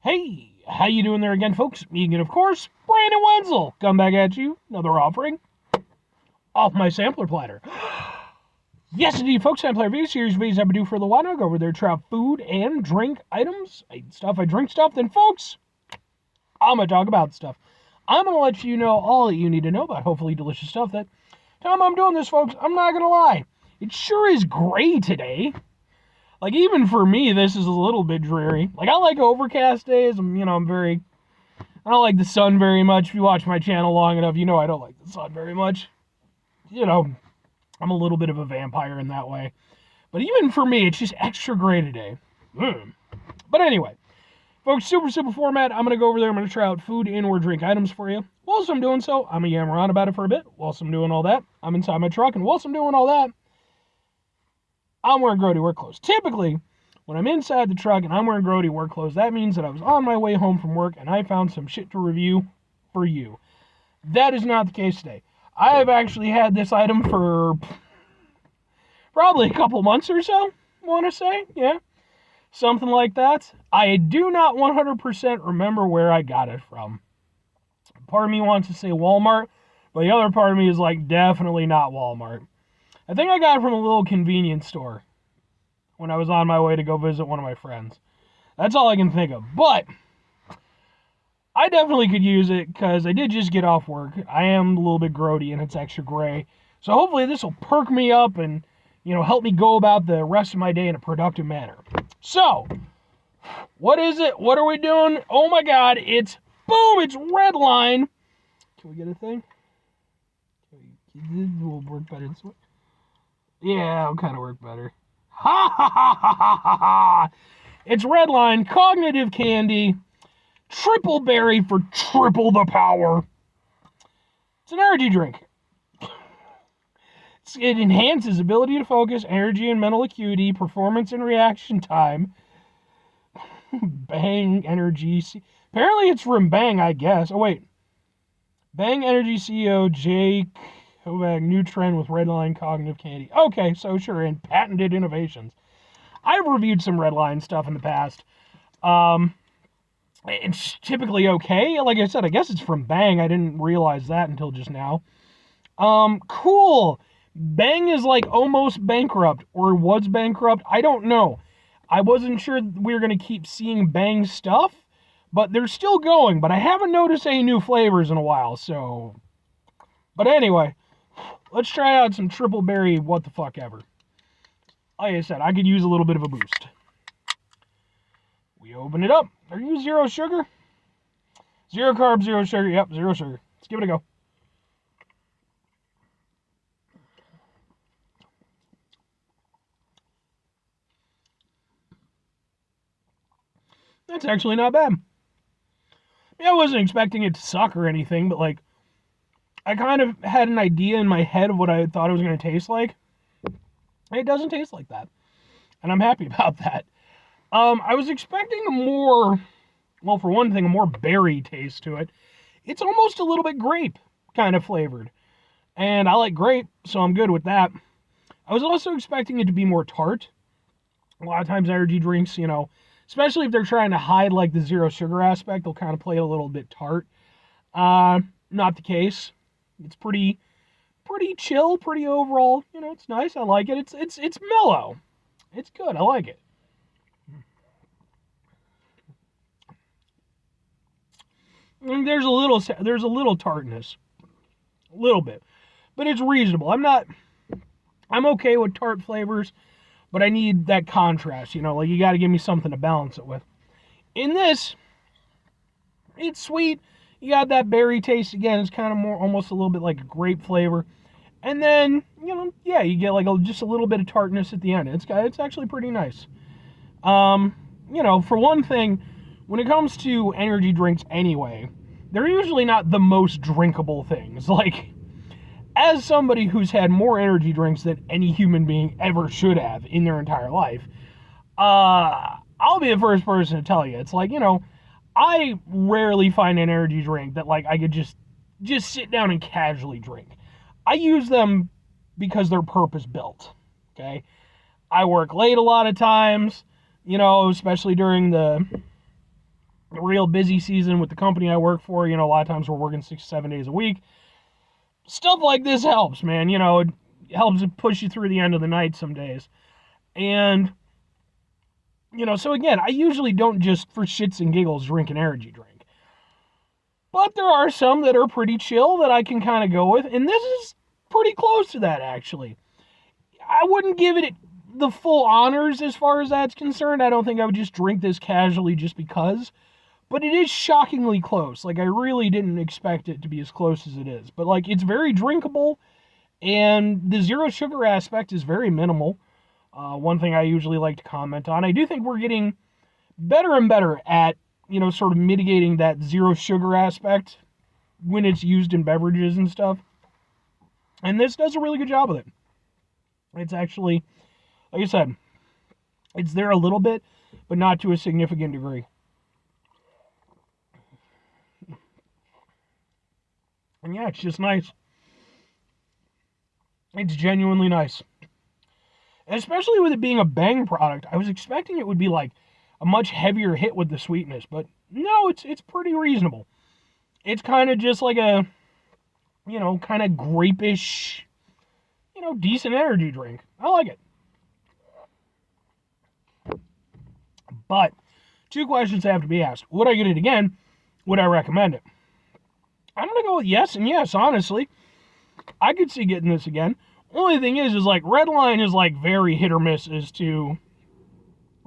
Hey, how you doing there again, folks? Me again, of course, Brandon Wenzel. Come back at you, another offering off my sampler platter. Yes, indeed, folks, sampler review series videos I've been doing for a little while now. Go over there, try out food and drink items. I drink stuff. Then, folks, I'm going to talk about stuff. I'm going to let you know all that you need to know about hopefully delicious stuff. That time I'm doing this, folks, I'm not going to lie. It sure is gray today. Like, even for me, this is a little bit dreary. Like, I like overcast days. I don't like the sun very much. If you watch my channel long enough, you know I don't like the sun very much. I'm a little bit of a vampire in that way. But even for me, it's just extra gray today. But anyway, folks, super simple format. I'm going to go over there. I'm going to try out food and or drink items for you. Whilst I'm doing so, I'm going to yammer on about it for a bit. Whilst I'm doing all that, I'm inside my truck. And whilst I'm doing all that, I'm wearing grody work clothes. Typically, when I'm inside the truck and I'm wearing grody work clothes, that means that I was on my way home from work and I found some shit to review for you. That is not the case today. I have actually had this item for probably a couple months or so, I want to say. Yeah, something like that. I do not 100% remember where I got it from. Part of me wants to say Walmart, but the other part of me is like, definitely not Walmart. I think I got it from a little convenience store when I was on my way to go visit one of my friends. That's all I can think of. But I definitely could use it because I did just get off work. I am a little bit grody and it's extra gray. So hopefully this will perk me up and, help me go about the rest of my day in a productive manner. So, what is it? What are we doing? Oh my God, it's Redline. Can we get a thing? It will work better this way. Yeah, it'll kind of work better. Ha ha ha ha ha ha ha! It's Redline Cognitive Candy, triple berry for triple the power. It's an energy drink. It enhances ability to focus, energy and mental acuity, performance and reaction time. Bang Energy. Apparently it's from Bang, I guess. Oh, wait. Bang Energy CEO Jake Hovag, new trend with Redline Cognitive Candy. Okay, so sure, and patented innovations. I've reviewed some Redline stuff in the past. It's typically okay. Like I said, I guess it's from Bang. I didn't realize that until just now. Cool. Bang is like almost bankrupt, or was bankrupt. I don't know. I wasn't sure we were going to keep seeing Bang stuff, but they're still going. But I haven't noticed any new flavors in a while, so... But anyway, let's try out some triple berry what the fuck ever. Like I said, I could use a little bit of a boost. We open it up. Are you zero sugar? Zero carbs, zero sugar. Yep, zero sugar. Let's give it a go. That's actually not bad. I wasn't expecting it to suck or anything, but like, I kind of had an idea in my head of what I thought it was going to taste like. It doesn't taste like that. And I'm happy about that. I was expecting a more, well, for one thing, a more berry taste to it. It's almost a little bit grape kind of flavored. And I like grape, so I'm good with that. I was also expecting it to be more tart. A lot of times energy drinks, especially if they're trying to hide like the zero sugar aspect, they'll kind of play it a little bit tart. Not the case. It's pretty chill, pretty overall. It's nice. I like it. It's mellow. It's good. I like it. And there's a little tartness, a little bit, but it's reasonable. I'm okay with tart flavors, but I need that contrast. Like you got to give me something to balance it with. In this, it's sweet. You got that berry taste again. It's kind of more, almost a little bit like a grape flavor. And then, you get like just a little bit of tartness at the end. It's actually pretty nice. For one thing, when it comes to energy drinks anyway, they're usually not the most drinkable things. Like, as somebody who's had more energy drinks than any human being ever should have in their entire life, I'll be the first person to tell you. It's like, I rarely find an energy drink that like I could just sit down and casually drink. I use them because they're purpose-built, okay? I work late a lot of times, especially during the a real busy season with the company I work for. A lot of times we're working 6-7 days a week. Stuff like this helps, man. It helps push you through the end of the night some days. And, so again, I usually don't just for shits and giggles drink an energy drink. But there are some that are pretty chill that I can kind of go with. And this is pretty close to that, actually. I wouldn't give it the full honors as far as that's concerned. I don't think I would just drink this casually just because. But it is shockingly close. I really didn't expect it to be as close as it is. But, it's very drinkable. And the zero sugar aspect is very minimal. One thing I usually like to comment on. I do think we're getting better and better at, sort of mitigating that zero sugar aspect when it's used in beverages and stuff. And this does a really good job with it. It's actually, like I said, it's there a little bit, but not to a significant degree. And yeah, it's just nice. It's genuinely nice. Especially with it being a Bang product, I was expecting it would be a much heavier hit with the sweetness, but no, it's pretty reasonable. It's kind of just like a, kind of grape-ish, decent energy drink. I like it. But 2 questions have to be asked. Would I get it again? Would I recommend it? I'm going to go with yes and yes, honestly. I could see getting this again. Only thing is Redline is very hit or miss as to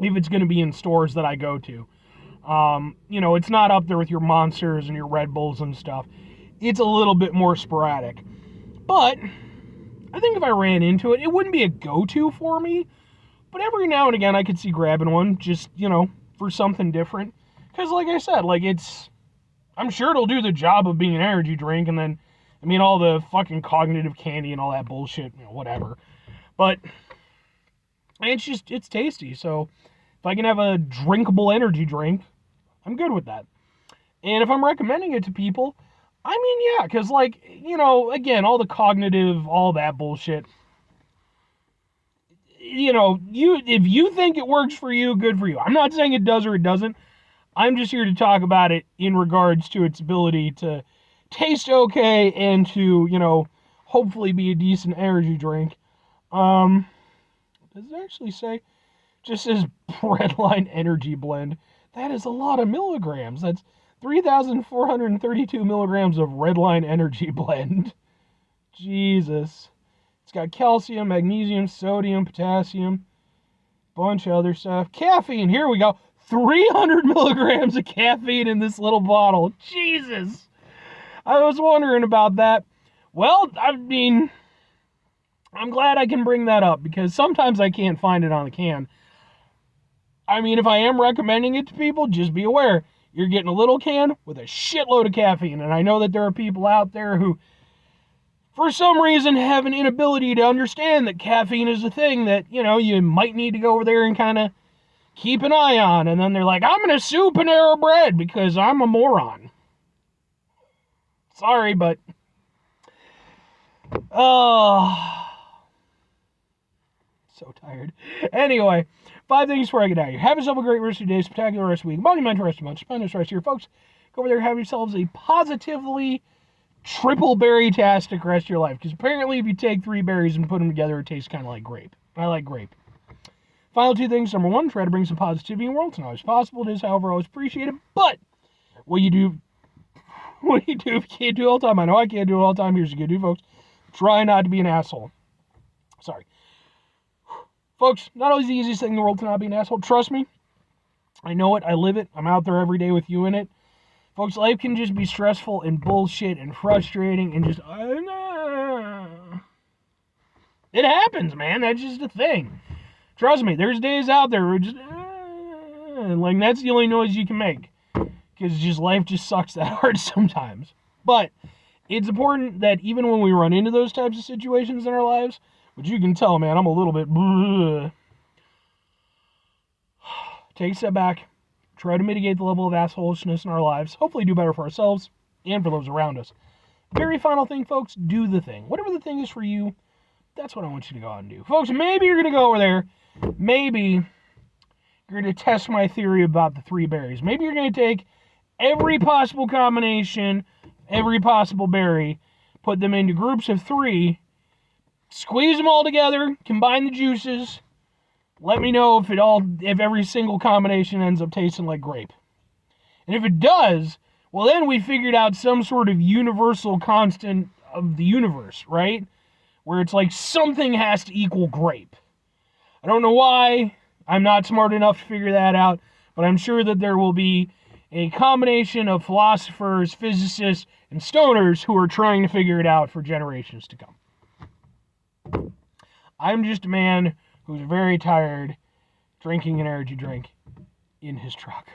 if it's going to be in stores that I go to. It's not up there with your Monsters and your Red Bulls and stuff. It's a little bit more sporadic. But I think if I ran into it, it wouldn't be a go-to for me. But every now and again, I could see grabbing one just, for something different. Because like I said, I'm sure it'll do the job of being an energy drink. And then, all the fucking cognitive candy and all that bullshit, whatever. But it's tasty. So if I can have a drinkable energy drink, I'm good with that. And if I'm recommending it to people, yeah, because, again, all the cognitive, all that bullshit, if you think it works for you, good for you. I'm not saying it does or it doesn't. I'm just here to talk about it in regards to its ability to taste okay and to, hopefully be a decent energy drink. Does it actually say? Just says Redline Energy Blend. That is a lot of milligrams. That's 3,432 milligrams of Redline Energy Blend. Jesus. It's got calcium, magnesium, sodium, potassium, bunch of other stuff. Caffeine, here we go. 300 milligrams of caffeine in this little bottle. Jesus. I was wondering about that. Well, I'm glad I can bring that up because sometimes I can't find it on the can. If I am recommending it to people, just be aware. You're getting a little can with a shitload of caffeine. And I know that there are people out there who, for some reason, have an inability to understand that caffeine is a thing that, you might need to go over there and kind of keep an eye on. And then they're like, I'm going to sue Panera Bread because I'm a moron. Sorry, but... Oh... So tired. Anyway, 5 things before I get out of here. Have yourself a great rest of your day, spectacular rest of the week, monumental rest of the month, splendid rest of your folks. Go over there and have yourselves a positively triple berry-tastic rest of your life. Because apparently if you take 3 berries and put them together, it tastes kind of like grape. I like grape. Final 2 things. Number 1, try to bring some positivity in the world. It's not always possible. It is, however, always appreciated. But what you do if you can't do it all the time? I know I can't do it all the time. Here's what you do, folks. Try not to be an asshole. Sorry. Folks, not always the easiest thing in the world to not be an asshole. Trust me. I know it. I live it. I'm out there every day with you in it. Folks, life can just be stressful and bullshit and frustrating and just... It happens, man. That's just a thing. Trust me, there's days out there where just... that's the only noise you can make. Because just life just sucks that hard sometimes. But it's important that even when we run into those types of situations in our lives... But you can tell, man, I'm a little bit... Take a step back. Try to mitigate the level of assholishness in our lives. Hopefully do better for ourselves and for those around us. Very final thing, folks. Do the thing. Whatever the thing is for you, that's what I want you to go out and do. Folks, maybe you're going to go over there. Maybe you're going to test my theory about the 3 berries. Maybe you're going to take every possible combination, every possible berry, put them into groups of 3, squeeze them all together, combine the juices. Let me know if every single combination ends up tasting like grape. And if it does, well, then we figured out some sort of universal constant of the universe, right? Where it's like something has to equal grape. I don't know why. I'm not smart enough to figure that out, but I'm sure that there will be a combination of philosophers, physicists, and stoners who are trying to figure it out for generations to come. I'm just a man who's very tired drinking an energy drink in his truck.